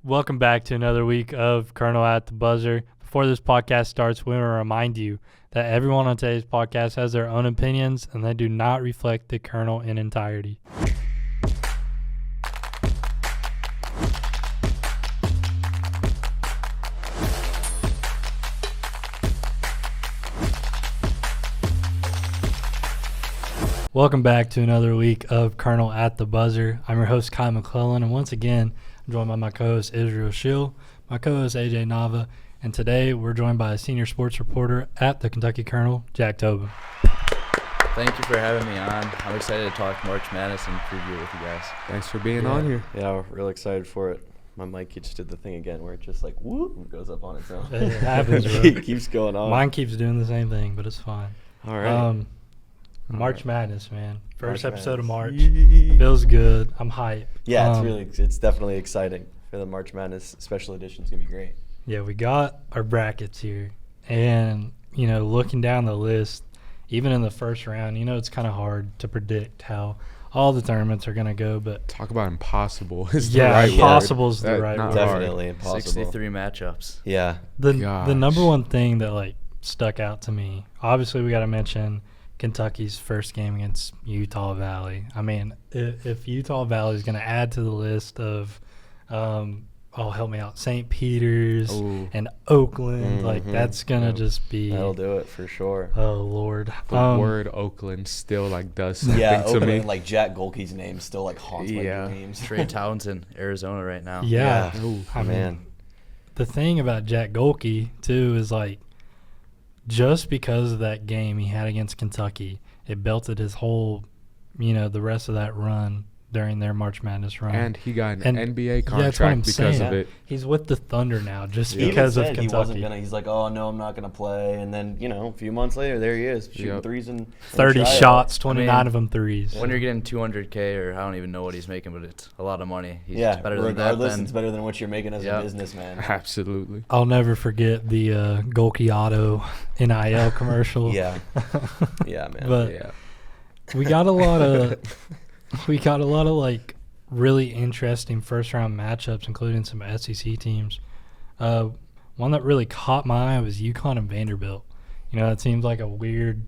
Welcome back to another week of Kernel at the Buzzer. Before this podcast starts, we want to remind you that everyone on today's podcast has their own opinions and they do not reflect the Kernel in entirety. Welcome back to another week of Kernel at the Buzzer. I'm your host, Kai McClelland, and once again, I'm joined by my co-host, Israel Schill, my co-host, AJ Nava, and today we're joined by a senior sports reporter at the Kentucky Kernel, Jack Tobin. Thank you for having me on. I'm excited to talk March Madness and preview with you guys. Thanks for being on here. Yeah, we're really excited for it. My mic just did the thing again where it just like, whoop, goes up on its own. It happens, bro. It keeps going on. Mine keeps doing the same thing, but it's fine. All right. March Madness, man. First March episode Madness. of March. Feels good. I'm hyped. Yeah, it's definitely exciting. For the March Madness special edition is going to be great. Yeah, we got our brackets here. And, looking down the list, even in the first round, it's kind of hard to predict how all the tournaments are going to go. But talk about impossible is the right word. Impossible is the right word. Definitely impossible. 63 matchups. Yeah. The number one thing that, stuck out to me, obviously we got to mention Kentucky's first game against Utah Valley. I mean, if Utah Valley is going to add to the list of, help me out, St. Peter's and Oakland, that's going to just be. That'll do it for sure. Oh, Lord. The word Oakland still, does something to Oakland, me. Jack Golke's name still, haunts my dreams. Trey Townsend, Arizona right now. Yeah. I mean, the thing about Jack Golke, too, is, just because of that game he had against Kentucky, it belted his whole, the rest of that run during their March Madness run. And he got an NBA contract because of it. He's with the Thunder now just he because of Kentucky. Kentucky. He's like, oh, no, I'm not going to play. And then, a few months later, there he is, shooting threes and 30 shots, 29 of them threes. When you're getting $200K, or I don't even know what he's making, but it's a lot of money. He's better than that. It's better than what you're making as a businessman. Absolutely. I'll never forget the Golke Auto NIL commercial. Yeah. Yeah, man. But we got a lot of really interesting first round matchups, including some SEC teams. One that really caught my eye was UConn and Vanderbilt. It seems like a weird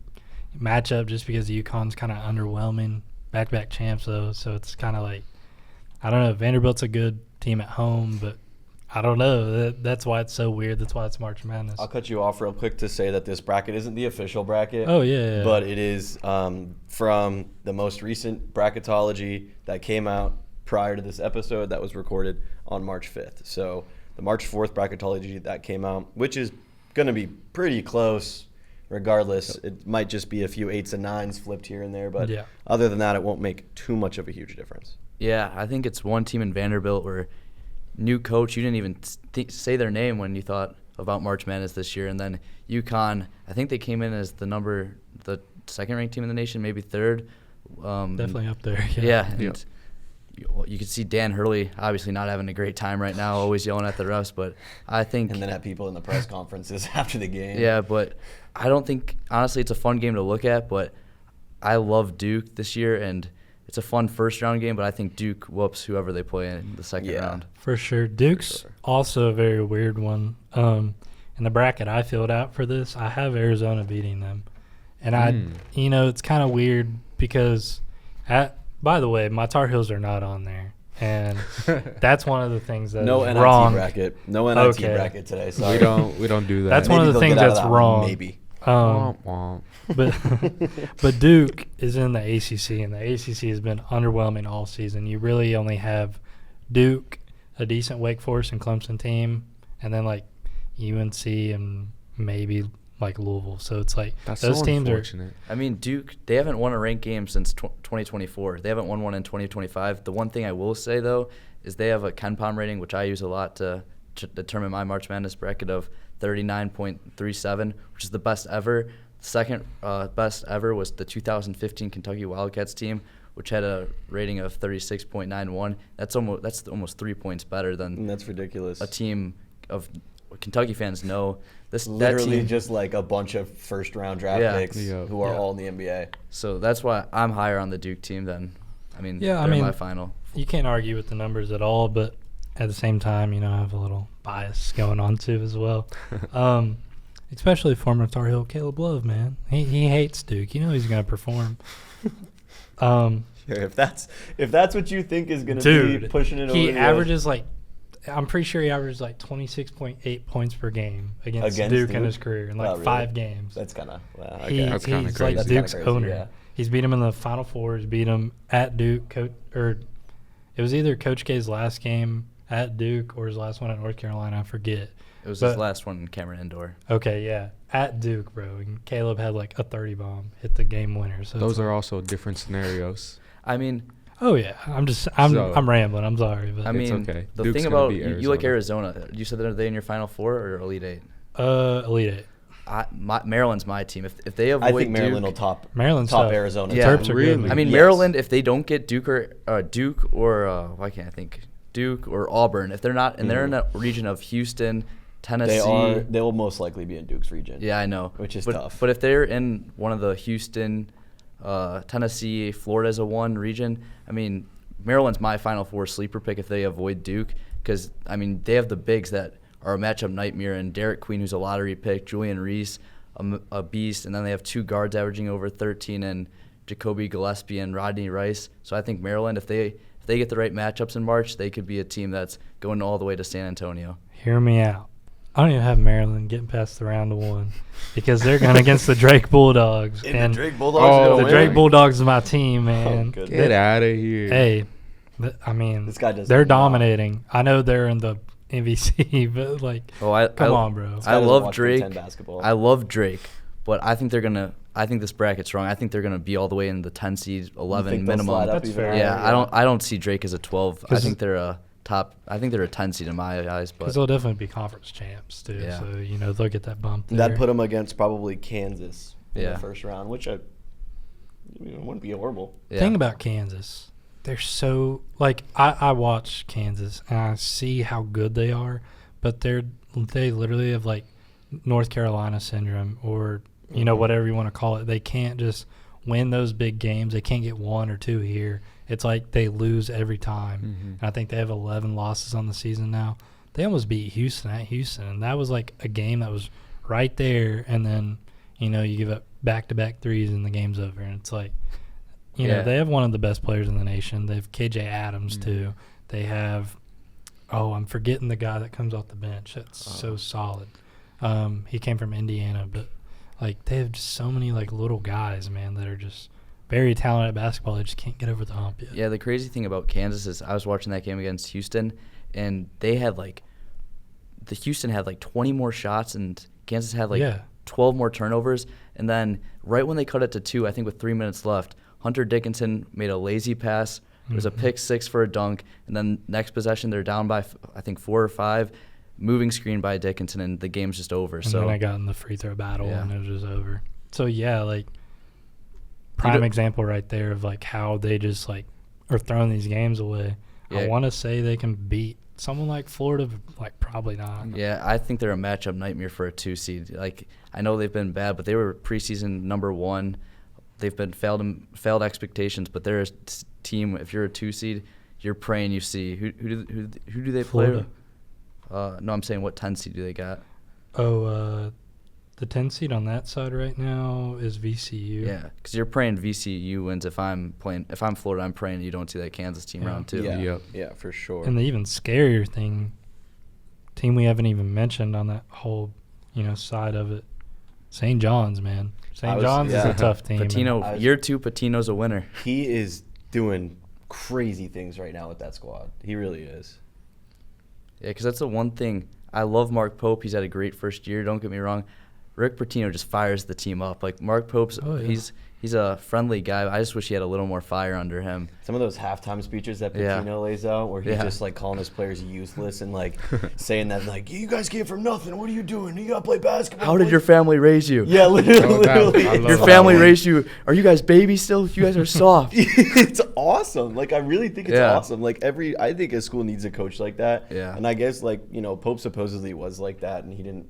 matchup just because UConn's kind of underwhelming. Back-to-back champs, though, so it's kind of I don't know. Vanderbilt's a good team at home, but I don't know. That's why it's so weird. That's why it's March Madness. I'll cut you off real quick to say that this bracket isn't the official bracket. Oh, yeah. But it is from the most recent bracketology that came out prior to this episode that was recorded on March 5th. So the March 4th bracketology that came out, which is going to be pretty close regardless. It might just be a few 8s and 9s flipped here and there. But other than that, it won't make too much of a huge difference. Yeah, I think it's one team in Vanderbilt where new coach, you didn't even say their name when you thought about March Madness this year. And then UConn, I think they came in as the second-ranked team in the nation, maybe third. Definitely up there. Yeah. And you can see Dan Hurley obviously not having a great time right now, always yelling at the refs. But I think – and then at people in the press conferences after the game. Yeah, but I don't think – honestly, it's a fun game to look at. But I love Duke this year, and – it's a fun first-round game, but I think Duke whoops whoever they play in the second round. For sure. Duke's also a very weird one. In the bracket I filled out for this, I have Arizona beating them. And it's kind of weird because, by the way, my Tar Heels are not on there. And that's one of the things that's wrong. No NIT bracket today. Sorry. We don't do that. That's one of the things that's wrong. Maybe. But Duke is in the ACC, and the ACC has been underwhelming all season. You really only have Duke, a decent Wake Forest and Clemson team, and then UNC and maybe Louisville. So it's that's those so teams unfortunate. I mean, Duke, they haven't won a ranked game since 2024. They haven't won one in 2025. The one thing I will say, though, is they have a KenPom rating, which I use a lot to determine my March Madness bracket of 39.37, which is the best ever. Second best ever was the 2015 Kentucky Wildcats team, which had a rating of 36.91. That's almost 3 points better than. That's ridiculous. A team of Kentucky fans know this. Literally that team, just a bunch of first-round draft picks who are all in the NBA. So that's why I'm higher on the Duke team than. They're my final. You can't argue with the numbers at all, but at the same time, you know, I have a little bias going on too as well. Especially former Tar Heel Caleb Love, man. He hates Duke. You know he's going to perform. Sure, if that's what you think is going to be pushing it over. He averages I'm pretty sure he averages 26.8 points per game against Duke in his career in 5 games. That's kind of okay. That's kind of crazy. He's Duke's owner. Yeah. He's beat him in the Final Four. He's beat him at Duke. It was either Coach K's last game at Duke or his last one at North Carolina. I forget. It was his last one in Cameron Indoor. Okay, yeah. At Duke, bro. And Caleb had a 30 bomb, hit the game winner. So those are also different scenarios. I mean, oh yeah. I'm rambling. I'm sorry, but I mean, it's okay. The Duke's thing about you like Arizona. You said that are they in your Final Four or Elite Eight? Elite Eight. Maryland's my team. If they avoid I think Maryland Duke, will Maryland's top tough. Arizona. Yeah, Terps are good. I mean, Maryland, if they don't get Duke or why can't I think Duke or Auburn, if they're not and they're in a region of Houston, Tennessee, they will most likely be in Duke's region. Yeah, I know, which is tough. But if they're in one of the Houston, Tennessee, Florida as a one region, I mean, Maryland's my Final Four sleeper pick if they avoid Duke because I mean they have the bigs that are a matchup nightmare and Derek Queen, who's a lottery pick, Julian Reese, a beast, and then they have 2 guards averaging over 13 and Jacoby Gillespie and Rodney Rice. So I think Maryland, if they get the right matchups in March, they could be a team that's going all the way to San Antonio. Hear me out. I don't even have Maryland getting past the round of 1 because they're going against the Drake Bulldogs. And the Drake Bulldogs the Drake Bulldogs is my team, man. Oh, get out of here. Hey, I mean, this guy does. They're dominating. I know they're in the MVC, but come on, bro. I love Drake. I love Drake, but I think this bracket's wrong. I think they're gonna be all the way in the 10 seed, 11 minimum. That's fair. Yeah, I don't see Drake as a 12. I think they're a top. I think they're a 10 seed in my eyes. But because they'll definitely be conference champs too. Yeah. So they'll get that bump there. That put them against probably Kansas in the first round, which wouldn't be horrible. Yeah. Thing about Kansas. They're so I watch Kansas and I see how good they are, but they literally have North Carolina syndrome or whatever you want to call it. They can't just win those big games. They can't get 1 or 2 here. It's like they lose every time. Mm-hmm. And I think they have 11 losses on the season now. They almost beat Houston at Houston, and that was a game that was right there. And then you give up back-to-back threes and the game's over, and it's they have one of the best players in the nation. They have KJ Adams, too. They have I'm forgetting the guy that comes off the bench. That's so solid. He came from Indiana, but, they have just so many, little guys, man, that are just very talented at basketball. They just can't get over the hump yet. Yeah, the crazy thing about Kansas is I was watching that game against Houston, and they had, the Houston had, 20 more shots, and Kansas had, 12 more turnovers. And then right when they cut it to 2, I think with 3 minutes left, Hunter Dickinson made a lazy pass. There was a pick 6 for a dunk. And then next possession, they're down by, I think, 4 or 5. Moving screen by Dickinson, and the game's just over. And then I got in the free throw battle, and it was just over. So, prime example right there of, how they just, are throwing these games away. Yeah. I want to say they can beat someone like Florida, probably not. Yeah, I think they're a matchup nightmare for a 2 seed. I know they've been bad, but they were preseason number 1. They've been failed expectations, but they're a team. If you're a 2 seed, you're praying you see who do they Florida. play? No, I'm saying what 10 seed do they got? The 10 seed on that side right now is VCU. Yeah, because you're praying VCU wins. If I'm Florida, I'm praying you don't see that Kansas team round 2. Yeah, for sure. And the even scarier team we haven't even mentioned on that whole side of it, St. John's, man. St. John's is a tough team. Patino, year 2, Patino's a winner. He is doing crazy things right now with that squad. He really is. Yeah, because that's the one thing. I love Mark Pope. He's had a great first year. Don't get me wrong. Rick Pitino just fires the team up. Mark Pope's, he's a friendly guy. I just wish he had a little more fire under him. Some of those halftime speeches that Pitino lays out, where he's just calling his players useless and saying that you guys came from nothing. What are you doing? You gotta play basketball. How did your family raise you? Yeah, literally. Your family raised you. Are you guys babies still? You guys are soft. It's awesome. I really think it's awesome. I think a school needs a coach like that. Yeah. And I guess Pope supposedly was like that, and he didn't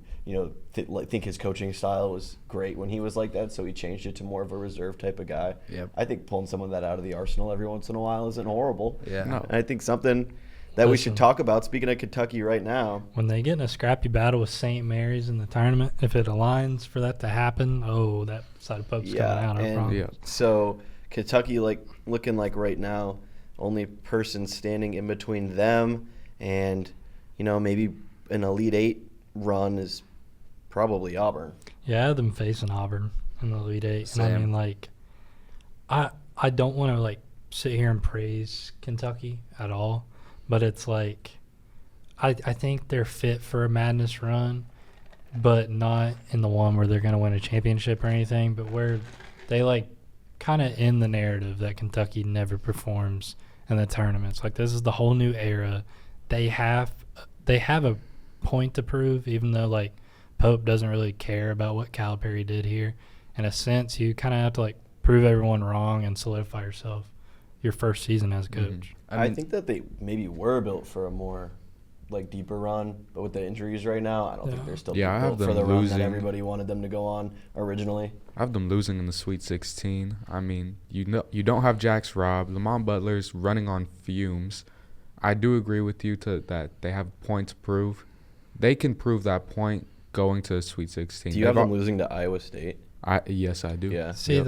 think his coaching style was great when he was like that, so he changed it to more of a reserve type of guy. Yep. I think pulling some of that out of the arsenal every once in a while isn't horrible. Yeah. No. And I think something that we should talk about. Speaking of Kentucky right now. When they get in a scrappy battle with St. Mary's in the tournament, if it aligns for that to happen, that side of Pope's coming out. And so Kentucky, looking like right now, only person standing in between them and, maybe an Elite Eight run is probably Auburn. Yeah, I had them facing Auburn in the Elite Eight. Same. And I mean, I don't want to, sit here and praise Kentucky at all, but it's I think they're fit for a madness run, but not in the one where they're going to win a championship or anything, but where they, kind of in the narrative that Kentucky never performs in the tournaments. This is the whole new era. They have a point to prove, even though Pope doesn't really care about what Calipari did here. In a sense, you kind of have to prove everyone wrong and solidify yourself your first season as a coach. I think that they maybe were built for a more deeper run, but with the injuries right now, I don't think they're still built for the run that everybody wanted them to go on originally. I have them losing in the Sweet 16. I mean, you don't have Jax Robb. Lamont Butler's running on fumes. I do agree with you that they have a point to prove. They can prove that point going to the Sweet 16. Do you have them losing to Iowa State? Yes, I do. Yeah. See,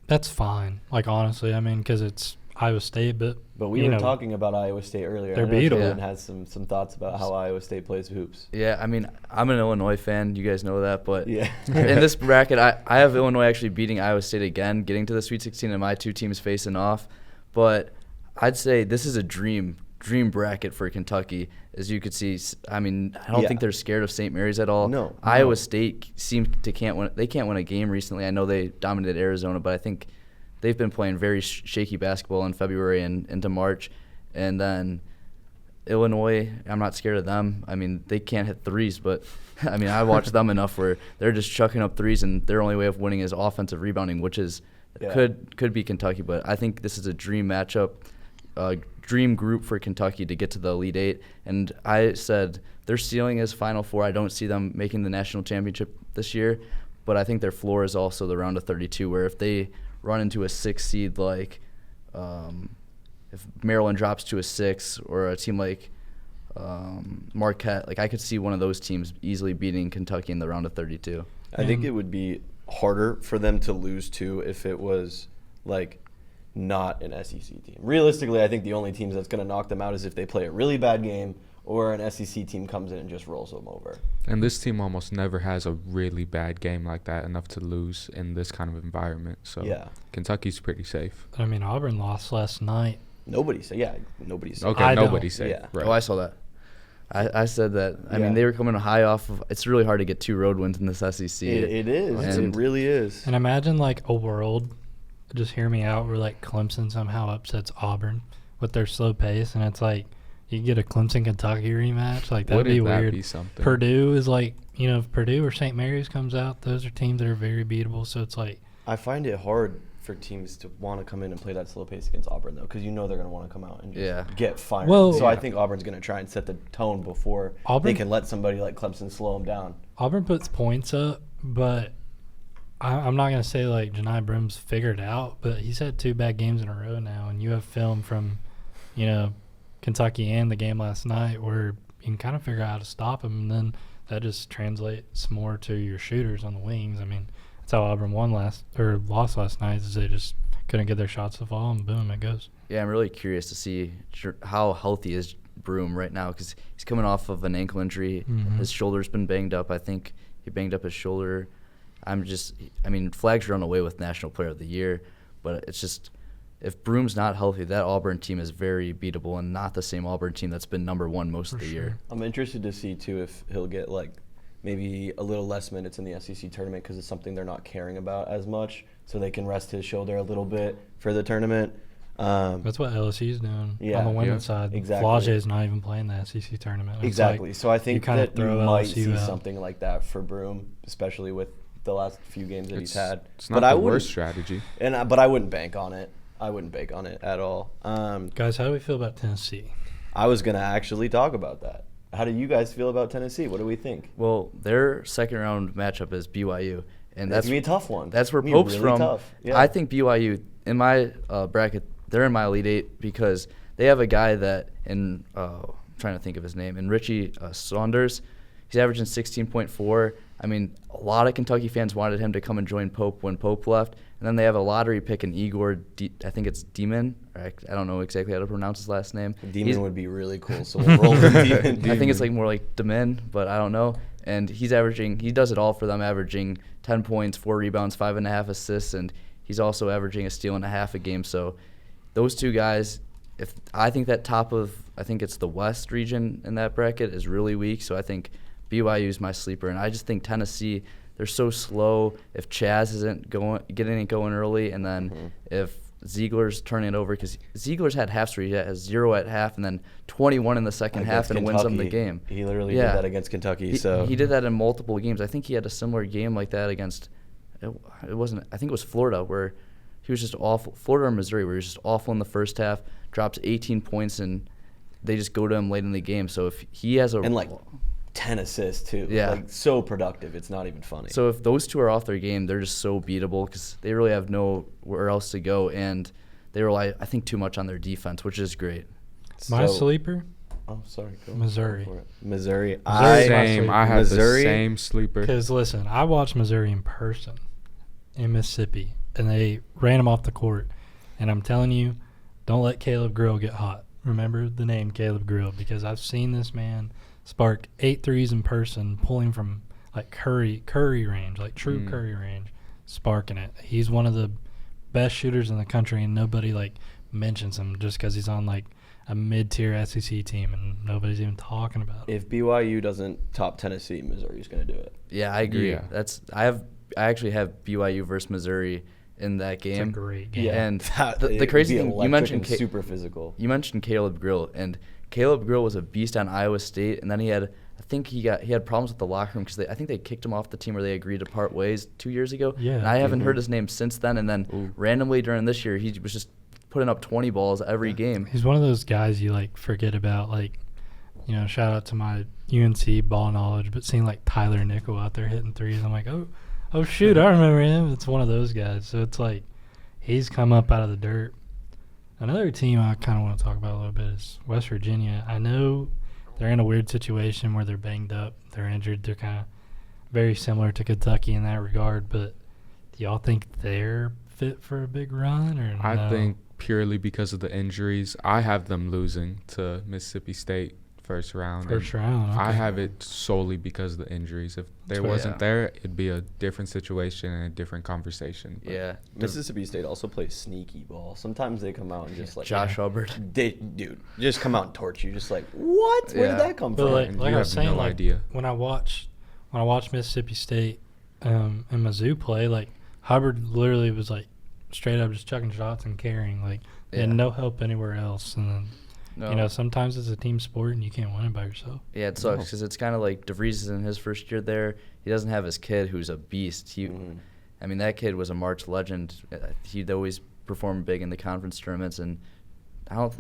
that's fine. Honestly, I mean, because it's Iowa State, but we were talking about Iowa State earlier. They're beatable. And has some thoughts about how Iowa State plays hoops. Yeah, I mean, I'm an Illinois fan. You guys know that, but in this bracket, I have Illinois actually beating Iowa State again, getting to the Sweet 16, and my two teams facing off. But I'd say this is a dream bracket for Kentucky, as you could see. I mean, I don't think they're scared of St. Mary's at all. No. Iowa State seems to can't win. They can't win a game recently. I know they dominated Arizona, but I think they've been playing very shaky basketball in February and into March. And then Illinois, I'm not scared of them. I mean, they can't hit threes, but I mean, I watched them enough where they're just chucking up threes, and their only way of winning is offensive rebounding, which is could be Kentucky. But I think this is a dream matchup, dream group for Kentucky to get to the Elite Eight. And I said their ceiling is Final Four. I don't see them making the national championship this year, but I think their floor is also the round of 32, where if they run into a 6 seed if Maryland drops to a 6, or a team like Marquette, I could see one of those teams easily beating Kentucky in the round of 32. I think it would be harder for them to lose to if it was not an SEC team. Realistically, I think the only teams that's going to knock them out is if they play a really bad game or an SEC team comes in and just rolls them over. And this team almost never has a really bad game like that enough to lose in this kind of environment. So Kentucky's pretty safe. I mean, Auburn lost last night. Nobody's safe. Okay, nobody's safe. Yeah. Right. Oh, I saw that. I said that. I mean, they were coming high off of – it's really hard to get 2 road wins in this SEC. It is. It really is. And imagine, a world – just hear me out, where Clemson somehow upsets Auburn with their slow pace, and it's you can get a Clemson-Kentucky rematch. That'd be weird. Be something? Purdue is if Purdue or St. Mary's comes out, those are teams that are very beatable. So it's I find it hard for teams to want to come in and play that slow pace against Auburn, though, because they're going to want to come out and just get fired. So I think Auburn's going to try and set the tone before they can let somebody like Clemson slow them down. Auburn puts points up, but I'm not going to say Janai Brim's figured out, but he's had 2 bad games in a row now, and you have film from, Kentucky and the game last night where you can kind of figure out how to stop him, and then that just translates more to your shooters on the wings. I mean, that's how Auburn lost last night, is they just couldn't get their shots to fall, and boom, it goes. Yeah, I'm really curious to see how healthy is Broom right now, because he's coming off of an ankle injury. Mm-hmm. His shoulder's been banged up. I think he banged up his shoulder. Flag's run away with National Player of the Year, but it's just, if Broom's not healthy, that Auburn team is very beatable and not the same Auburn team that's been number 1 most of the year. I'm interested to see, too, if he'll get, maybe a little less minutes in the SEC tournament, because it's something they're not caring about as much, so they can rest his shoulder a little bit for the tournament. That's what LSU's doing on the women's side. Exactly. Flauger's not even playing the SEC tournament. Exactly. So I think that you might see LSU something like that for Broom, especially with the last few games that he's had. It's not the worst strategy. But I wouldn't bank on it. I wouldn't bank on it at all. Guys, how do we feel about Tennessee? I was going to actually talk about that. How do you guys feel about Tennessee? What do we think? Well, their second-round matchup is BYU. And that's going to be a tough one. That's where Pope's really from. Tough. Yeah. I think BYU, in my bracket, they're in my Elite Eight because they have a guy that I'm trying to think of his name, and Richie Saunders. He's averaging 16.4. I mean, a lot of Kentucky fans wanted him to come and join Pope when Pope left. And then they have a lottery pick in Igor, I think it's Demon. I don't know exactly how to pronounce his last name. Demon would be really cool, so we'll roll with Demon. I think it's like more like Demon, but I don't know. And he does it all for them, averaging 10 points, 4 rebounds, 5.5 assists, and he's also averaging a steal and a half a game. So those two guys, I think it's the West region in that bracket is really weak. So I think BYU is my sleeper, and I just think Tennessee, they're so slow. If Chaz isn't getting it going early, and then if Ziegler's turning it over, because Ziegler's had half streak, he has 0 at half, and then 21 in the second half, and wins them the game. He literally did that against Kentucky. He did that in multiple games. I think he had a similar game like that against. It wasn't. I think it was Florida, where he was just awful. Florida or Missouri, where he was just awful in the first half, drops 18 points, and they just go to him late in the game. So if he has 10 assists too. Yeah. Like so productive. It's not even funny. So if those two are off their game, they're just so beatable because they really have nowhere else to go, and they rely, I think, too much on their defense, which is great. My sleeper? Oh, sorry. Missouri. Missouri. I have the same sleeper. Because listen, I watched Missouri in person in Mississippi, and they ran him off the court. And I'm telling you, don't let Caleb Grill get hot. Remember the name Caleb Grill, because I've seen this man spark 8 threes in person, pulling from like Curry range, like true Curry range, sparking it. He's one of the best shooters in the country, and nobody like mentions him just because he's on like a mid-tier SEC team, and nobody's even talking about it. If BYU doesn't top Tennessee, Missouri's going to do it. Yeah, I agree. Yeah. I actually have BYU versus Missouri in that game. It's a great game. Yeah, And the crazy thing, you mentioned super physical. You mentioned Caleb Grill, and Caleb Grill was a beast on Iowa State, and then he had problems with the locker room because I think they kicked him off the team where they agreed to part ways 2 years ago. Yeah. And I haven't heard his name since then. And then randomly during this year, he was just putting up 20 balls every game. He's one of those guys you like forget about, like, you know, shout out to my UNC ball knowledge, but seeing like Tyler Nickel out there hitting threes, I'm like, oh shoot, I remember him. It's one of those guys. So it's like he's come up out of the dirt. Another team I kind of want to talk about a little bit is West Virginia. I know they're in a weird situation where they're banged up, they're injured. They're kind of very similar to Kentucky in that regard, but do y'all think they're fit for a big run? Or I think purely because of the injuries, I have them losing to Mississippi State first round. First round, okay. I have it solely because of the injuries. If they wasn't there, it'd be a different situation and a different conversation. But Yeah. Mississippi State also plays sneaky ball. Sometimes they come out and just like Josh Hubbard. Dude, just come out and torch you. Just like, what? Where did that come But from? like And I you was have saying, no like, idea. when I watched Mississippi State and Mizzou play, like Hubbard literally was like straight up just chucking shots and carrying. Like they had no help anywhere else. And then you know, sometimes it's a team sport and you can't win it by yourself. Yeah, it sucks because it's kind of like DeVries is in his first year there. He doesn't have his kid who's a beast. I mean, that kid was a March legend. He'd always perform big in the conference tournaments, and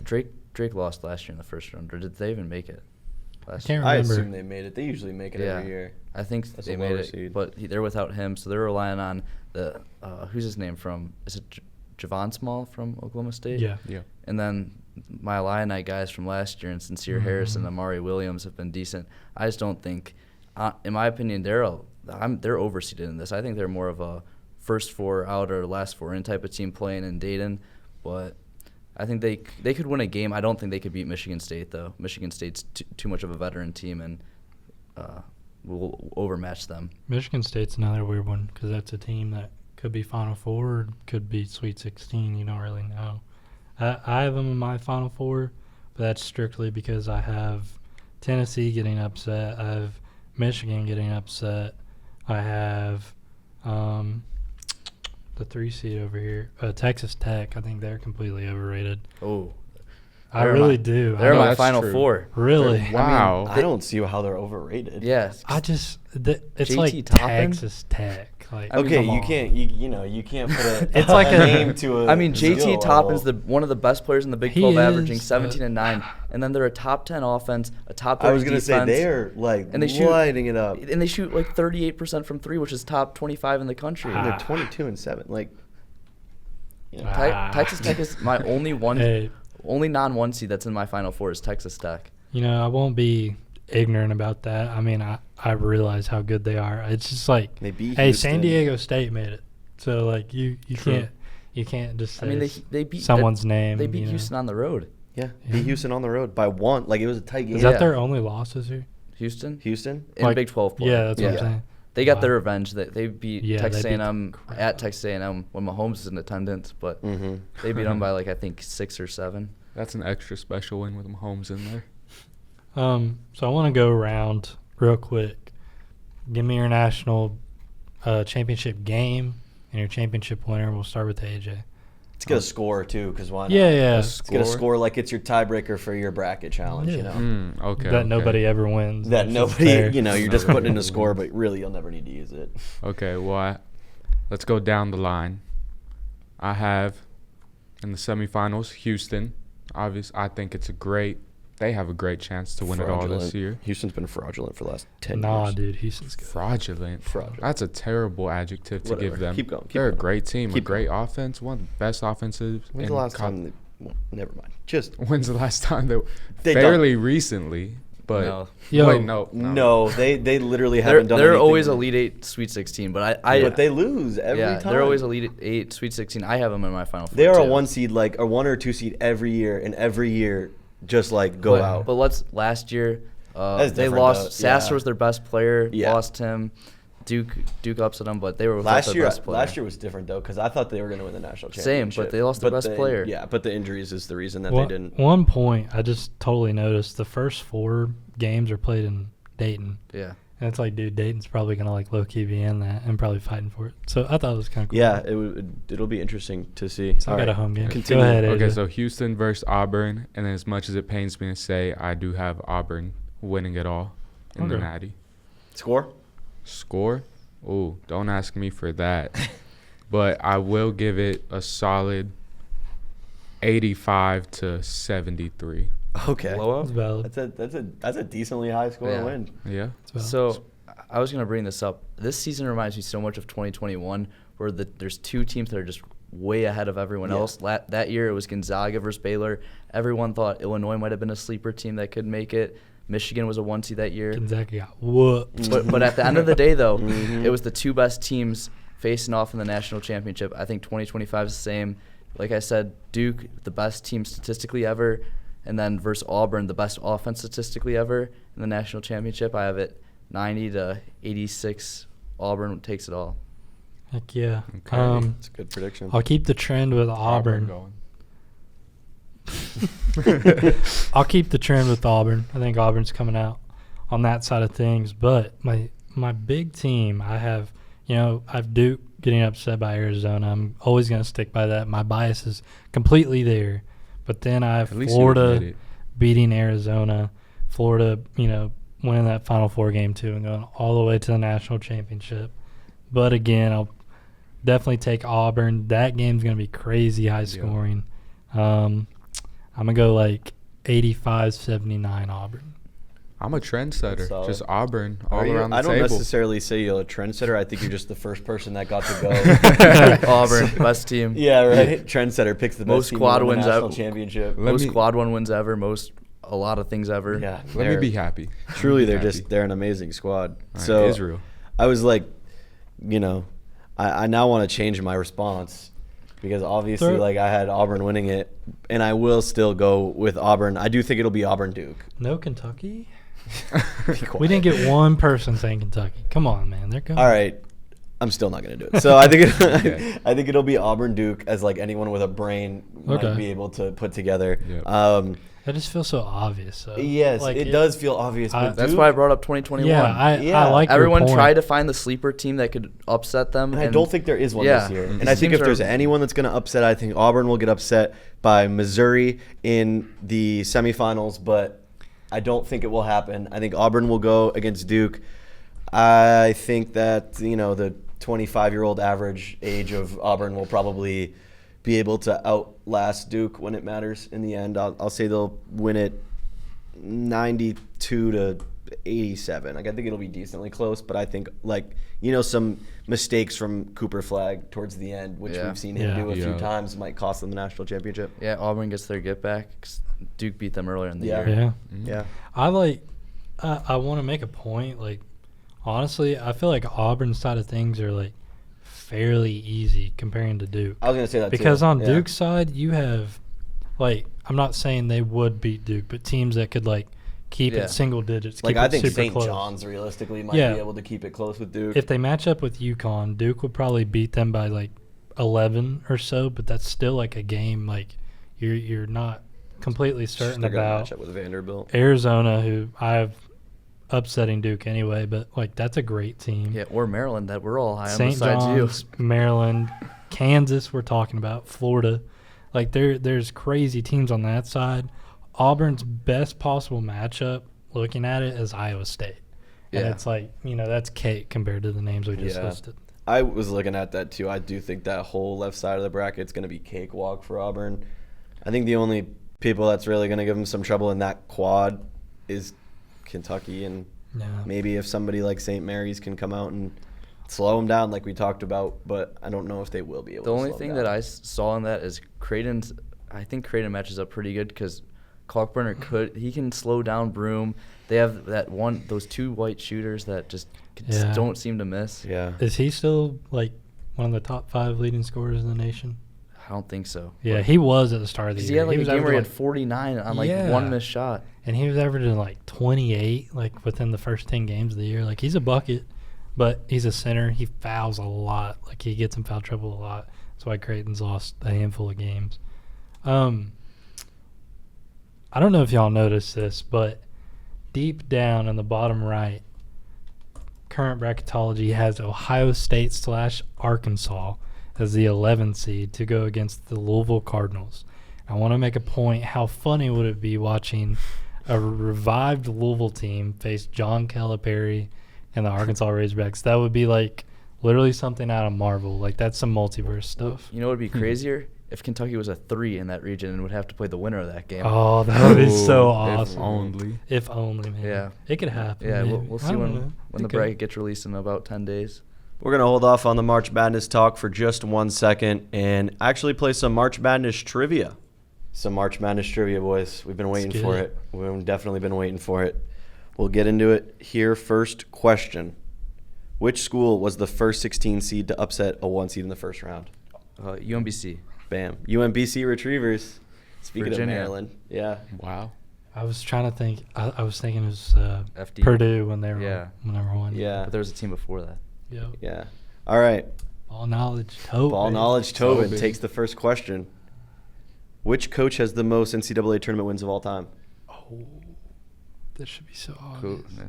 Drake lost last year in the first round. Or did they even make it? I can't remember. I assume they made it. They usually make it every year. I think they made it, but they're without him, so they're relying on the who's his name from? Is it Javon Small from Oklahoma State? Yeah. And then my Illini guys from last year and Sincere Harris and Amari Williams have been decent. I just don't think, in my opinion, they're overseeded in this. I think they're more of a first 4 out or last 4 in type of team playing in Dayton, but I think they could win a game. I don't think they could beat Michigan State, though. Michigan State's too much of a veteran team and will overmatch them. Michigan State's another weird one because that's a team that could be Final Four or could be Sweet 16. You don't really know. I have them in my Final Four, but that's strictly because I have Tennessee getting upset. I have Michigan getting upset. I have the 3 seed over here, Texas Tech. I think they're completely overrated. Oh, I really do. They're my that's Final true. 4. Really? Wow. I don't see how they're overrated. Yes. It's JT like Toppin? Texas Tech. Like, Okay, come you on. can't. You can't put a, It's like a name to a. I mean, skill JT Toppin's level. one of the best players in the Big He 12, is, averaging but- 17 and 9, and then they're a top 10 offense, a top 30 I was gonna defense. say they're like and they shoot- lighting it up. And they shoot like 38% from 3, which is top 25 in the country. And they're 22-7. Like, you know, Ah. Texas Tech is my only one. Hey, Only non-1 seed that's in my Final Four is Texas Tech. You know, I won't be ignorant about that. I mean, I realize how good they are. It's just like, They beat hey, Houston. San Diego State made it. So, like, you True. can't just say I mean, they beat someone's name. They beat you know. Houston on the road. Yeah, Yeah. beat Houston on the road by 1. Like, it was a tight game. Is that Yeah. their only losses here? Houston Houston? in Like, Big 12 play. Yeah, that's what I'm Yeah. saying. They got Wow. their revenge. They beat Yeah, Texas they beat A&M the crap at out. Texas A&M when Mahomes is in attendance, but Mm-hmm. they beat them by like I think 6 or 7. That's an extra special win with Mahomes in there. So I want to go around real quick. Give me your national championship game and your championship winner. We'll start with AJ. Let's get a score, too, because why not? Yeah. Let's get a score like it's your tiebreaker for your bracket challenge, you Yeah. know? Okay. That okay. nobody ever wins. That which is nobody, fair. you know, you're just Nobody putting in a ever score, wins. but really you'll never need to use it. Okay, well, let's go down the line. I have in the semifinals Houston. Obviously, I think they have a great chance to win it all this Fraudulent. year. Houston's been fraudulent for the last 10 Nah, years. dude, Houston's good. Fraudulent. Fraudulent. That's a terrible adjective to Whatever. give them. Keep going. Keep They're going. a great team, Keep a great offense, one of the best offensives. When's in the last co- time? Well, never mind. Just When's the last time They fairly recently, but No. Yo, wait, no. no. They literally They're haven't done. they're anything always in- Elite 8, Sweet 16, but I but they lose every yeah, time. they're always Elite 8, Sweet 16. I have them in my Final Four. They are a too. 1 seed, like a 1 or 2 seed every year, and every year just like go But- out. But last year That's they different, lost. though. Sasser Yeah. was their best player. Yeah. Lost him. Duke upset them, but they were without Last their year, best player. last year was different though, because I thought they were going to win the national Same, championship. but they lost their best player. Yeah, but the injuries is the reason that One, they didn't. one point I just totally noticed: the first 4 games are played in Dayton, Yeah. and it's like, dude, Dayton's probably gonna like low key be in that and probably fighting for it. So I thought it was kind of cool. Yeah, it'll be interesting to see. So I All got right. a home game. Continue. Go ahead, AJ. Okay, so Houston versus Auburn, and as much as it pains me to say, I do have Auburn winning it all in the Okay. Natty. Score. Score? Oh, don't ask me for that. But I will give it a solid 85 to 73. Okay. Blowout? It's valid. That's a decently high score Yeah. win. Yeah. It's valid. So I was going to bring this up. This season reminds me so much of 2021, where there's 2 teams that are just way ahead of everyone Yeah. else. That year it was Gonzaga versus Baylor. Everyone thought Illinois might have been a sleeper team that could make it. Michigan was a 1 seed that year. Gonzaga got whooped. But at the end of the day, though, Mhm. it was the 2 best teams facing off in the national championship. I think 2025 is the same. Like I said, Duke, the best team statistically ever, and then versus Auburn, the best offense statistically ever in the national championship. I have it 90 to 86. Auburn takes it all. Heck yeah. Okay. It's a good prediction. I'll keep the trend with Auburn. going. I'll keep the trend with Auburn. I think Auburn's coming out on that side of things. But my big team, I have Duke getting upset by Arizona. I'm always going to stick by that. My bias is completely there. But then I have At least you Florida admit it. beating Arizona. Florida, winning that Final Four game too and going all the way to the national championship. But again, I'll definitely take Auburn. That game's going to be crazy high scoring. I'm going to go like 85-79 Auburn. I'm a trendsetter. Solid. Just Auburn all Are you? around the I don't table. necessarily say you're a trendsetter. I think you're just the first person that got to go. Auburn, best team. Yeah, right. Trendsetter picks the best Most team quad to win wins the national ever. championship. Let Most me- quad 1 wins ever. A lot of things ever. Yeah, Let me be happy. Truly, Let me be happy. they're an amazing squad. All right, So Israel. I was like, I now want to change my response because obviously, Throw- like I had Auburn winning it, and I will still go with Auburn. I do think it'll be Auburn Duke. No Kentucky? Be We quiet. didn't get one person saying Kentucky. Come on, man. They're coming. All right. I'm still not gonna do it. So I think Okay. I think it'll be Auburn Duke as like anyone with a brain might Okay. be able to put together. Yep. That just feels so obvious. So. Yes, Like, it does feel obvious. But That's Duke, why I brought up 2021. Yeah, Yeah. I like Everyone your point. tried to find the sleeper team that could upset them. and I don't think there is one yeah. this year. Mhm. And I think if Teams there's are- anyone that's going to upset, I think Auburn will get upset by Missouri in the semifinals, but I don't think it will happen. I think Auburn will go against Duke. I think that, the 25-year-old average age of Auburn will probably be able to outlast Duke when it matters in the end. I'll say they'll win it 92 to 87. Like, I think it'll be decently close, but I think, like, some mistakes from Cooper Flagg towards the end, which we've seen him do a few times, might cost them the national championship. Yeah, Auburn gets their get back. Duke beat them earlier in the year. Yeah. Mm-hmm. Yeah. I want to make a point. Like, honestly, I feel like Auburn's side of things are, like, fairly easy comparing to Duke. I was going to say that because too. on Duke's side, you have, like, I'm not saying they would beat Duke, but teams that could, like, keep it single digits. Like, keep I it think super St. close. John's realistically might be able to keep it close with Duke. If they match up with UConn, Duke would probably beat them by, like, 11 or so, but that's still, like, a game, like, you're not completely certain They're gonna about. match up with Vanderbilt. Arizona, who I have upsetting Duke anyway, but, like, that's a great team. Yeah, or Maryland that we're all high on St. besides John's, Maryland, Kansas we're talking about, Florida. Like, there's crazy teams on that side. Auburn's best possible matchup, looking at it, is Iowa State. And it's like, that's cake compared to the names we just listed. I was looking at that too. I do think that whole left side of the bracket is going to be cakewalk for Auburn. I think the only people that's really going to give them some trouble in that quad is Kentucky, and maybe if somebody like St. Mary's can come out and slow them down like we talked about, but I don't know if they will be able to. The only slow thing them that down. I saw in that is I think Creighton matches up pretty good because Kalkbrenner he can slow down Broome. They have those two white shooters that just don't seem to miss. Yeah. Is he still, like, one of the top 5 leading scorers in the nation? I don't think so. Yeah, he was at the start of the year. He had, like, a game where he had averaging, 49 on, like, one missed shot. And he was averaging, like, 28, like, within the first 10 games of the year. Like, he's a bucket, but he's a center. He fouls a lot. Like, he gets in foul trouble a lot. That's why Creighton's lost a handful of games. I don't know if y'all noticed this, but deep down in the bottom right, current bracketology has Ohio State / Arkansas as the 11th seed to go against the Louisville Cardinals. I want to make a point. How funny would it be watching a revived Louisville team face John Calipari and the Arkansas Razorbacks? That would be, like, literally something out of Marvel. Like, that's some multiverse stuff. You know what would be crazier? If Kentucky was a 3 in that region and would have to play the winner of that game. Oh, that would be so awesome. If only. If only, man. Yeah. It could happen. Yeah, maybe. we'll see when the bracket gets released in about 10 days. We're going to hold off on the March Madness talk for just 1 second and actually play some March Madness trivia. Some March Madness trivia, boys. We've been waiting for it. We've definitely been waiting for it. We'll get into it here. First question. Which school was the first 16 seed to upset a 1 seed in the first round? UMBC. Bam. UMBC Retrievers. Speaking Virginia. of Maryland. Yeah. Wow. I was trying to think. I was thinking it was FD. Purdue when they were number 1. Yeah. But there was a team before that. Yep. Yeah. All right. Ball knowledge, Tobin. Ball knowledge Tobin Tobin. takes the first question. Which coach has the most NCAA tournament wins of all time? Oh, this should be so obvious. Cool. Yeah.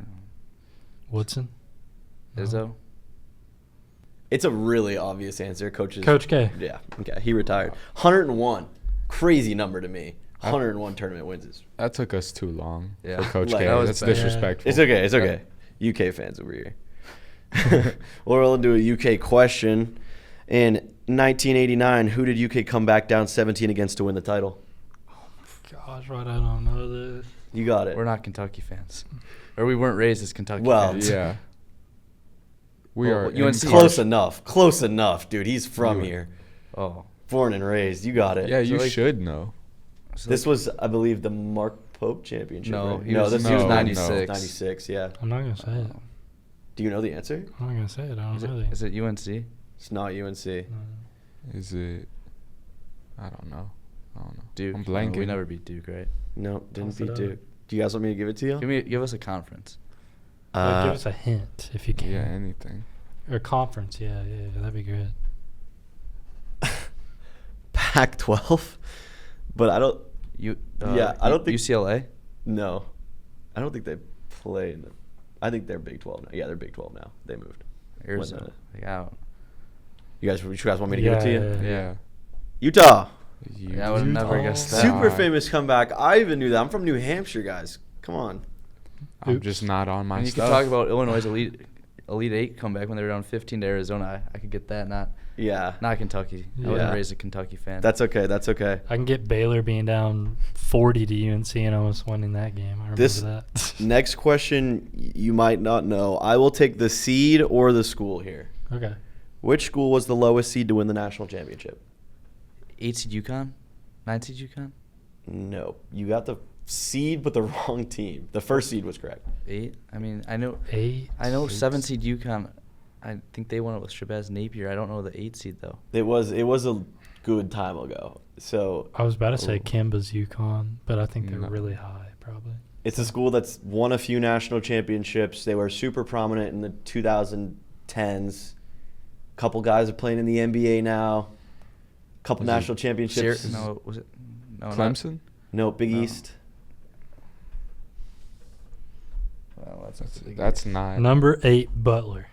Woodson? No. Izzo? It's a really obvious answer. Coach K. Yeah. Okay. He retired. 101. Crazy number to me. 101 tournament wins. That took us too long Yeah. for Coach Like, K. that was That's bad. disrespectful. It's okay. It's okay. UK fans over here. We'll do a UK question. In 1989, who did UK come back down 17 against to win the title? Gosh, right, I don't know this. You got it. We're not Kentucky fans. Or we weren't raised as Kentucky Well, fans. Yeah. We Well, are UNC. Close enough. Close enough, dude. He's from You- here. Oh. Born and raised. You got it. Yeah, you like- should know. So This was, I believe, the Mark Pope championship. No, right? he was- this he was was 96. 96, yeah. I'm not going to say it. Do you know the answer? I'm not going to say it. I don't Is know is it UNC? It's not UNC. Is it? I don't know. Duke. I'm No, blanking. we never beat Duke, right? No, didn't Toss it beat up. Duke. Do you guys want me to give it to you? Give us a conference. Like, give us a hint if you can. Yeah, anything. Or conference, yeah, that'd be great. Pac-12, but I don't. I don't think UCLA. No, I don't think they play. I think they're Big 12 now. Yeah, they're Big 12 now. They moved. Arizona. Yeah. You guys want me to give it to you? Yeah. Utah. Yeah, I would never guess that. Super famous comeback. I even knew that. I'm from New Hampshire, guys. Come on. I'm Oops. just not on my And you stuff. can talk about Illinois' Elite Eight comeback when they were down 15 to Arizona. I could get that. Not Kentucky. I wasn't Yeah. raised a Kentucky fan. That's okay. That's okay. I can get Baylor being down 40 to UNC and almost winning that game. I remember that. Next question you might not know. I will take the seed or the school here. Okay. Which school was the lowest seed to win the national championship? 8 seed UConn? 9 seed UConn? No. You got the seed but the wrong team. The first seed was correct. 8? I mean, I know 8. 7 seed UConn. I think they won it with Shabazz Napier. I don't know the 8 seed though. It was a good time ago. So I was about to say Kimba's UConn, but I think they're No. really high, probably. it's a school that's won a few national championships. They were super prominent in the 2010s. Couple guys are playing in the NBA now. Couple Was it national championships. No, was it? No, Clemson? No, Big No. East. Well, That's not. Number 8, Butler.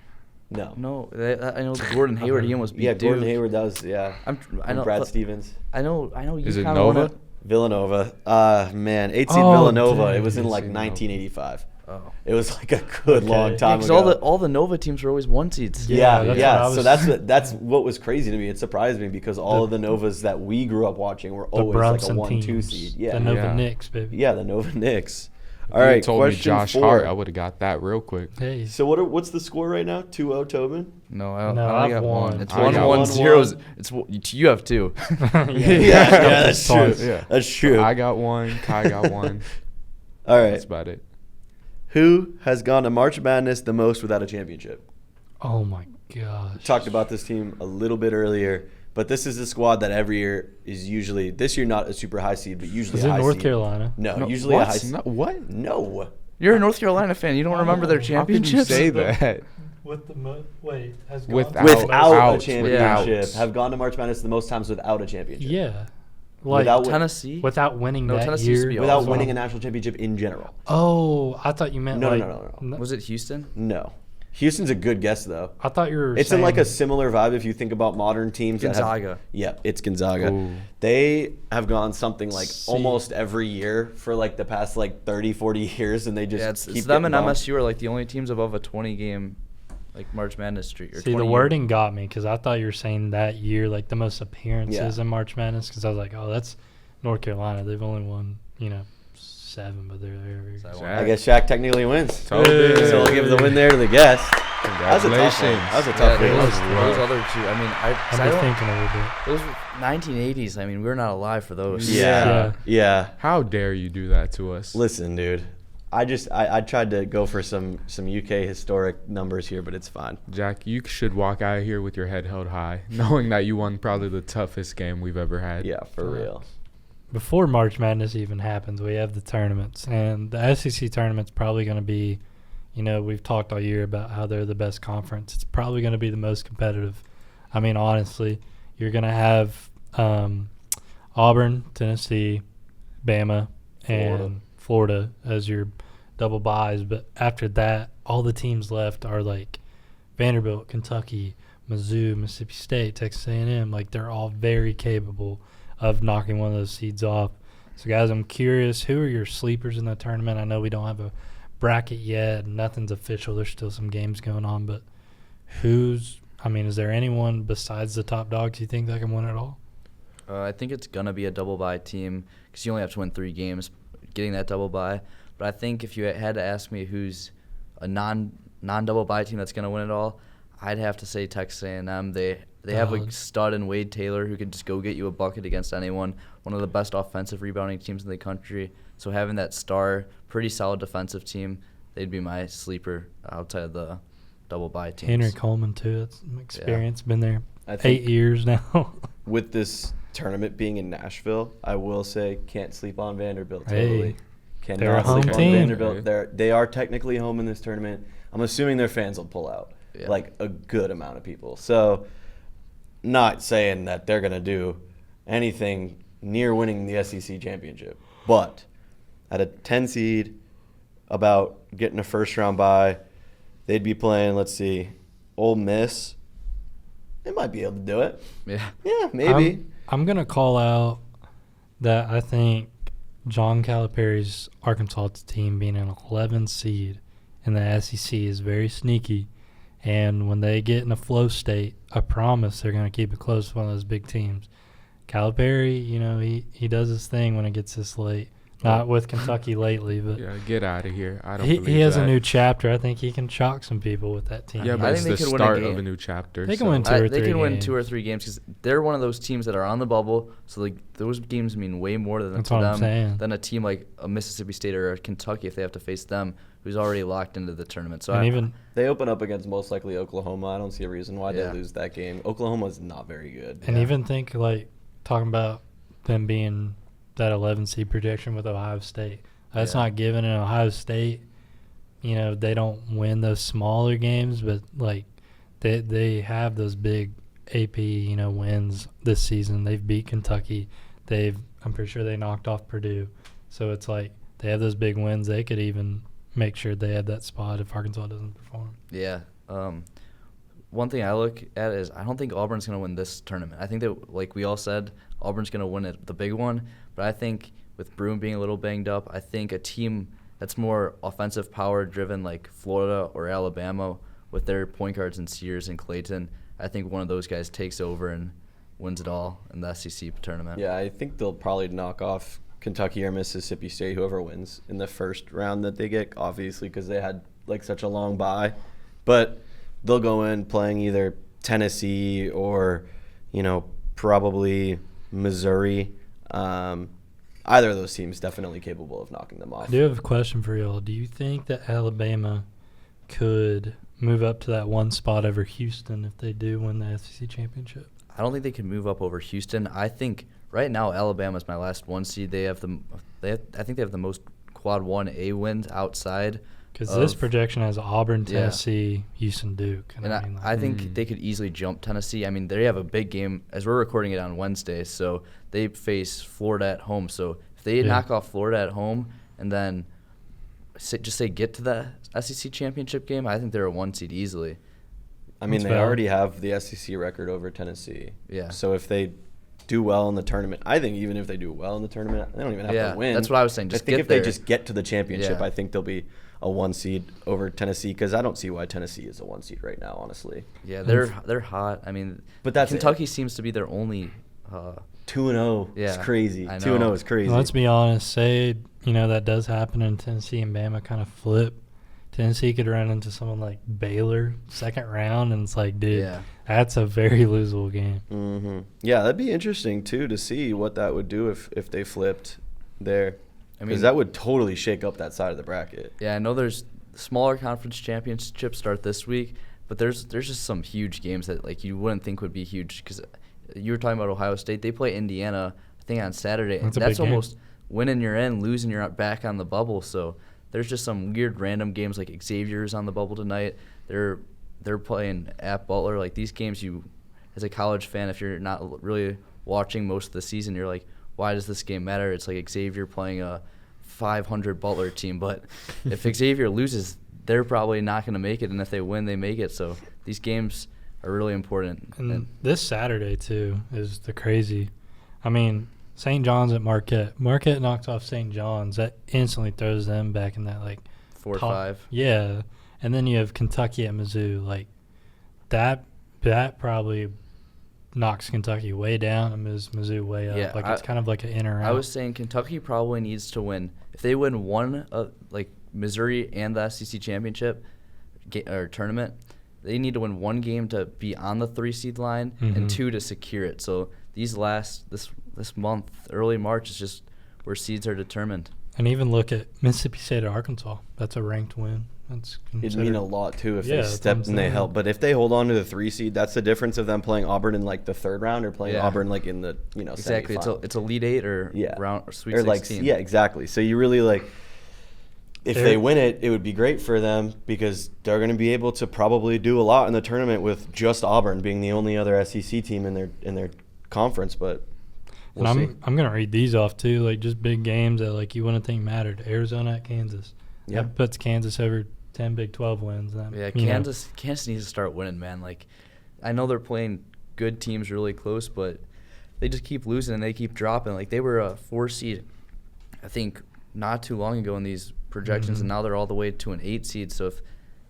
No. No, I know Gordon Hayward. He almost beat Yeah, Duke. Gordon Hayward does. Yeah. I And know. Brad Stevens. I know. Is it UConn won Nova? it. Villanova. Man, 8 seed Oh, Villanova. dang. It was in 8 like seed Nova. 1985. Oh. It was like a good Okay. long Yeah, time Because ago. all the Nova teams were always 1 seeds. Yeah, Yeah, that's what I So was- that's what was crazy to me. It surprised me because all of the Novas that we grew up watching were The always like a Brunson 1-2 teams. seed. Yeah, The Nova Yeah. Knicks, baby. yeah, the Nova Knicks. If All you right, told me question Josh 4. Hart, I would have got that real quick. Hey. So what's the score right now? 2-0 Tobin. No, I No, only I've got won. one. It's I got 1-1-0. It's you have 2. Yeah, that's true. Twice. Yeah. That's true. I got one. Kai got one. All right. That's about it. Who has gone to March Madness the most without a championship? Oh, my gosh. Talked about this team a little bit earlier, but this is a squad that every year is usually this year not a super high seed, but usually Is a it high North seed. Carolina? No, No, usually what? a high seed. No, what? No. You're a North Carolina fan. You don't remember their How could you championships? say that? With the wait, has Without- Without a Ouch. championship, Without. have gone to March Madness the most times without a championship. Yeah. Like Without Tennessee. without winning No, that Tennessee used to year. be without awesome. winning a national championship in general. Oh, I thought you meant No, like no. Was it Houston? No. Houston's a good guess though. I thought you were It's saying in like a similar vibe if you think about modern teams. that have- Gonzaga. Yeah, it's Gonzaga. Ooh. They have gone something like See. almost every year for like the past like 30, 40 years, and they just Yeah, keep it's them and getting bumped. MSU are like the only teams above a 20-game like March Madness streak. Or See, the 20 wording got me because I thought you were saying that year, like the most appearances Yeah. in March Madness. Because I was like, oh, that's North Carolina. They've only won, 7, but they're there. every So I year. won. I guess Shaq technically wins. Tobin. So we'll give the win there to the guest. That was a tough one. Congratulations. That was a Yeah, tough those, one. was those rough. other two. I mean, I've been thinking a little bit. those were 1980s. I mean, we were not alive for those. Yeah. Yeah. How dare you do that to us? Listen, dude. I tried to go for some UK historic numbers here, but it's fine. Jack, you should walk out of here with your head held high, knowing that you won probably the toughest game we've ever had. Yeah, for real. Before March Madness even happens, we have the tournaments. And the SEC tournament's probably going to be, we've talked all year about how they're the best conference. It's probably going to be the most competitive. I mean, honestly, you're going to have Auburn, Tennessee, Bama, and Florida as your double buys. But after that, all the teams left are like Vanderbilt, Kentucky, Mizzou, Mississippi State, Texas A&M. Like, they're all very capable of knocking one of those seeds off. So, guys, I'm curious, who are your sleepers in the tournament? I know we don't have a bracket yet. Nothing's official. There's still some games going on. But is there anyone besides the top dogs you think that can win it all? I think it's going to be a double bye team because you only have to win 3 games getting that double bye. But I think if you had to ask me who's a non-double bye team that's going to win it all, I'd have to say Texas A&M. They have a stud in Wade Taylor who can just go get you a bucket against anyone, one of the best offensive rebounding teams in the country. So having that star, pretty solid defensive team, they'd be my sleeper outside of the double bye teams. Henry Coleman, too. That's experience. Been there I think 8 years now. with this tournament being in Nashville, I will say can't sleep on Vanderbilt. Hey, Totally. they're a Cannot home sleep on team. Vanderbilt. They are technically home in this tournament. I'm assuming their fans will pull out, Yeah. like a good amount of people. So, not saying that they're going to do anything near winning the SEC championship, but at a 10 seed, about getting a first round bye, they'd be playing, let's see, Ole Miss. They might be able to do it. Yeah. Yeah, maybe. I'm going to call out that I think John Calipari's Arkansas team being an 11 seed in the SEC is very sneaky. And when they get in a flow state, I promise they're going to keep it close with one of those big teams. Calipari, he does his thing when it gets this late. Not with Kentucky lately, but Yeah, get out of here. I don't he believe has that. a new chapter. I think he can shock some people with that team. Yeah, I but it's think the they could win a start game. of a new chapter. They can so- win two or They three can win games. 2 or 3 games because they're one of those teams that are on the bubble. So like those games mean way more That's to what I'm them saying. than a team like a Mississippi State or a Kentucky if they have to face them, who's already locked into the tournament. So And even They open up against most likely Oklahoma. I don't see a reason why Yeah. they lose that game. Oklahoma's not very good. and Yeah. even think like talking about them being that 11 seed projection with Ohio State. That's Yeah. not given in Ohio State. They don't win those smaller games, but like they have those big AP wins this season. They've beat Kentucky. I'm pretty sure they knocked off Purdue. So it's like they have those big wins. They could even make sure they have that spot if Arkansas doesn't perform. Yeah. One thing I look at is I don't think Auburn's going to win this tournament. I think that, like we all said, Auburn's going to win the big one. But I think with Broome being a little banged up, I think a team that's more offensive power driven like Florida or Alabama with their point guards in Sears and Clayton, I think one of those guys takes over and wins it all in the SEC tournament. Yeah, I think they'll probably knock off Kentucky or Mississippi State, whoever wins in the first round that they get, obviously, because they had like such a long bye. But they'll go in playing either Tennessee or, probably Missouri. Either of those teams definitely capable of knocking them off. I do have a question for y'all. Do you think that Alabama could move up to that one spot over Houston if they do win the SEC championship? I don't think they can move up over Houston. I think right now Alabama's my last 1 seed. I think they have the most quad 1A wins outside. Because this projection has Auburn, Yeah. Tennessee, Houston, Duke. And I think they could easily jump Tennessee. I mean, they have a big game as we're recording it on Wednesday, so they face Florida at home. So if they knock off Florida at home and then get to the SEC championship game, I think they're a 1 seed easily. I mean, That's they valid. already have the SEC record over Tennessee. Yeah. So if they do well in the tournament, I think even if they do well in the tournament, they don't even have Yeah, to win. that's what I was saying. Just I think get if they there. just get to the championship, Yeah. I think they'll be a 1 seed over Tennessee, because I don't see why Tennessee is a 1 seed right now, honestly. Yeah, they're hot. I mean, But that's Kentucky seems to be their only 2-0 is Yeah, crazy. I 2-0 know. is crazy. Let's be honest. Say, that does happen and Tennessee and Bama kind of flip. Tennessee could run into someone like Baylor second round, and it's like, dude, Yeah. that's a very losable game. Mm-hmm. Yeah, that'd be interesting too to see what that would do if they flipped there. I Because mean, that would totally shake up that side of the bracket. Yeah, I know there's smaller conference championships start this week, but there's just some huge games that like you wouldn't think would be huge because you were talking about Ohio State. They play Indiana, I think, on Saturday. That's a That's big game. almost winning you're in, losing you're back on the bubble. So there's just some weird random games like Xavier's on the bubble tonight. They're playing at Butler. Like these games, you as a college fan, if you're not really watching most of the season, you're like, why does this game matter? It's like Xavier playing a 500 Butler team, but if Xavier loses, they're probably not going to make it, and if they win, they make it. So these games are really important. And this Saturday, too, is the crazy. I mean, St. John's at Marquette. Marquette knocks off St. John's. That instantly throws them back in that, like, 4 or top- 5. Yeah. And then you have Kentucky at Mizzou. Like, that probably knocks Kentucky way down and moves Mizzou way up. Yeah, like, it's kind of like an in or out. I was saying Kentucky probably needs to win. If they win one, like Missouri and the SEC championship or tournament, they need to win 1 game to be on the 3 seed line Mhm. and 2 to secure it. So this month, early March, is just where seeds are determined. And even look at Mississippi State at Arkansas. That's a ranked win. That's It'd mean a lot too if Yeah, they that's stepped what I'm and they saying. helped. But if they hold on to the 3 seed, that's the difference of them playing Auburn in like the 3rd round or playing Yeah. Auburn like in the Exactly, semifinal. it's a Lead 8 or Yeah. round or Sweet Or 16. yeah, exactly. So you really like, if They're- they win it, it would be great for them because they're going to be able to probably do a lot in the tournament with just Auburn being the only other SEC team in their conference. But we'll and see. I'm gonna read these off too, like just big games that like you wouldn't think mattered. Arizona at Kansas. Yeah. That puts Kansas over 10 Big 12 wins. That, Yeah, you know, Kansas needs to start winning, man. Like, I know they're playing good teams really close, but they just keep losing and they keep dropping. Like, they were a 4 seed, I think, not too long ago in these projections, Mhm. and now they're all the way to an 8 seed. So if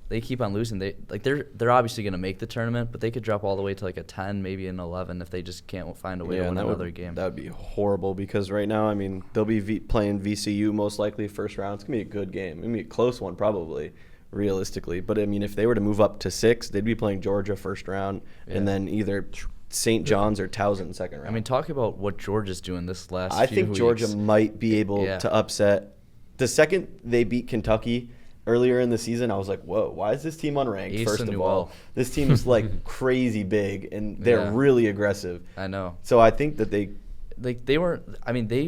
they keep on losing. They're obviously going to make the tournament, but they could drop all the way to like a 10, maybe an 11 if they just can't find a way to win another game. That would be horrible because right now, I mean, they'll be playing VCU most likely first round. It's going to be a good game. It's going to be a close one probably, realistically. But, I mean, if they were to move up to 6, they'd be playing Georgia first round and then either St. John's or Towson second round. I mean, talk about what Georgia's doing this last I few think weeks. Georgia might be able to upset. The second they beat Kentucky earlier in the season, I was like, whoa, why is this team unranked, first of all? This team is, like, crazy big, and they're really aggressive. I know. So I think that they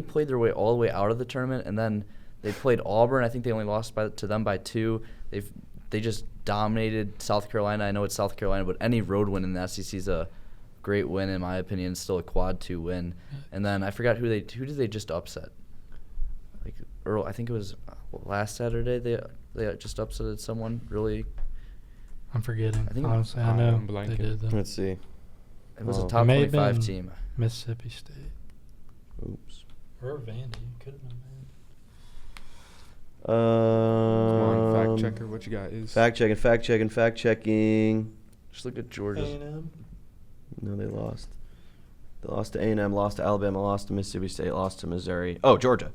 played their way all the way out of the tournament, and then they played Auburn. I think they only lost to them by 2. They just dominated South Carolina. I know it's South Carolina, but any road win in the SEC is a great win, in my opinion. Still a quad 2 win. And then I forgot who did they just upset? Like Earl, I think it was last Saturday. They just upsetted someone really. I'm forgetting. I think honestly, I know blanking. they did though. Let's see. It was a Well, top It may have 25 been team. Mississippi State Oops. or Vandy. Could have been Vandy. Come on, fact Um, checker. What you got is Fact checking. Just look at Georgia's. No, they lost. They lost to A&M, lost to Alabama, lost to Mississippi State, lost to Missouri. Oh, Georgia.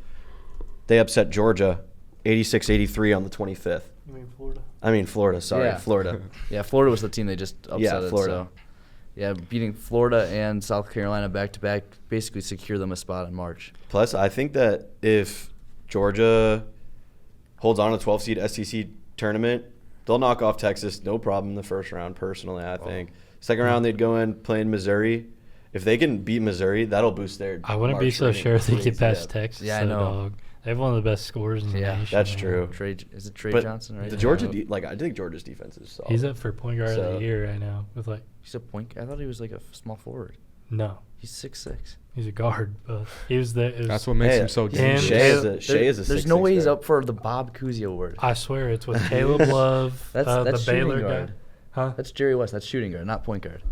They upset Georgia 86-83 on the 25th. You mean Florida? I mean Florida, sorry. Yeah. Florida. Yeah, Florida was the team they just upset. Yeah, Florida. So, yeah, beating Florida and South Carolina back-to-back basically secure them a spot in March. Plus, I think that if Georgia holds on to 12 seed SEC tournament, they'll knock off Texas, no problem in the first round, personally, I think. Second round, they'd go in playing Missouri. If they can beat Missouri, that'll boost their I wouldn't be March so ranking sure if they crazy, get past yeah. Texas. Yeah, I though, know. Dog. They have one of the best scorers in the Yeah, nation. that's right true. now. Is it Trey But Johnson, right? the Yeah. Georgia, I think Georgia's defense is solid. He's up for point guard of So- the year right now. With like, He's a point. I thought he was like a small forward. no, He's 6'6". he's a guard, but he was the. that's what makes him so him- dangerous. Shea is a There's 6'6" no way he's guy. up for the Bob Cousy Award. I swear it's with Caleb Love, That's the shooting Baylor guard. guy. Huh? That's Jerry West. That's shooting guard, not point guard.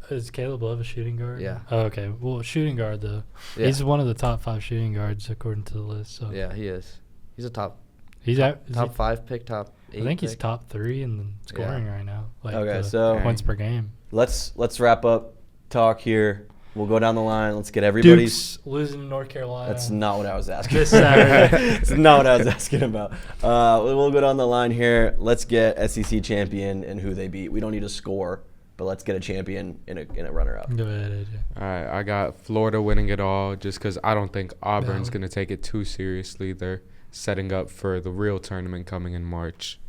Is Caleb Love a shooting guard? Yeah. Oh, okay. Well, shooting guard though. Yeah. He's one of the top 5 shooting guards according to the list. So Yeah, he is. He's a top he's at. is top he- 5 pick, top 8 I think he's pick. top 3 in the scoring right now. Like Okay, the so- points per game. Let's wrap up talk here. We'll go down the line. Let's get everybody's. Dukes losing to North Carolina. That's not what I was asking. This Saturday. That's not what I was asking about. We'll go down the line here. Let's get SEC champion and who they beat. We don't need a score, but let's get a champion in a runner-up. Go ahead, AJ. All right, I got Florida winning it all just because I don't think Auburn's No. going to take it too seriously. They're setting up for the real tournament coming in March.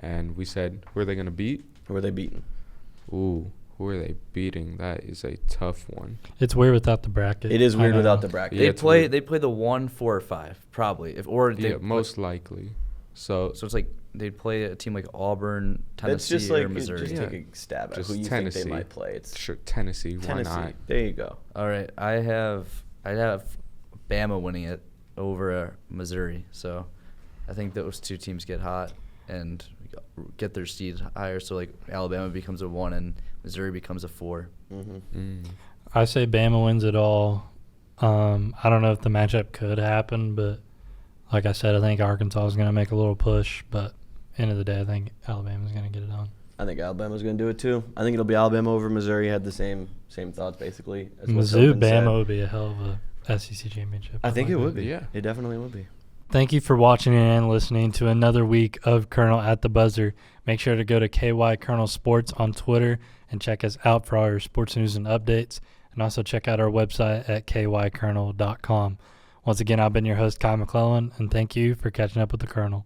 And we said, who are they going to beat? Who are they beating? Ooh, who are they beating? That is a tough one. It's weird without the bracket. It is I weird know. without the bracket. Yeah, They it's play weird. they play the 1, 4, or 5 probably. Yeah, most likely. So So it's like they'd play a team like Auburn, That's Tennessee, just like or Missouri. just Yeah. take a stab at Just who you Tennessee. think they might play. It's sure, Tennessee, why Tennessee. not? There you go. All right, I'd have Bama winning it over Missouri. So I think those two teams get hot and get their seeds higher. So like Alabama becomes a 1 and Missouri becomes a 4. Mm. I say Bama wins it all. I don't know if the matchup could happen, but like I said, I think Arkansas is going to make a little push. But end of the day, I think Alabama's going to get it done. I think Alabama's going to do it too. I think it'll be Alabama over Missouri. Had the same thoughts basically. As what Mizzou Tobin said. Bama would be a hell of a SEC championship. I think it would be. Yeah. It definitely would be. Thank you for watching and listening to another week of Kernel at the Buzzer. Make sure to go to KY Kernel Sports on Twitter and check us out for all your sports news and updates. And also check out our website at kykernel.com. Once again, I've been your host, Kai McClelland, and thank you for catching up with the Kernel.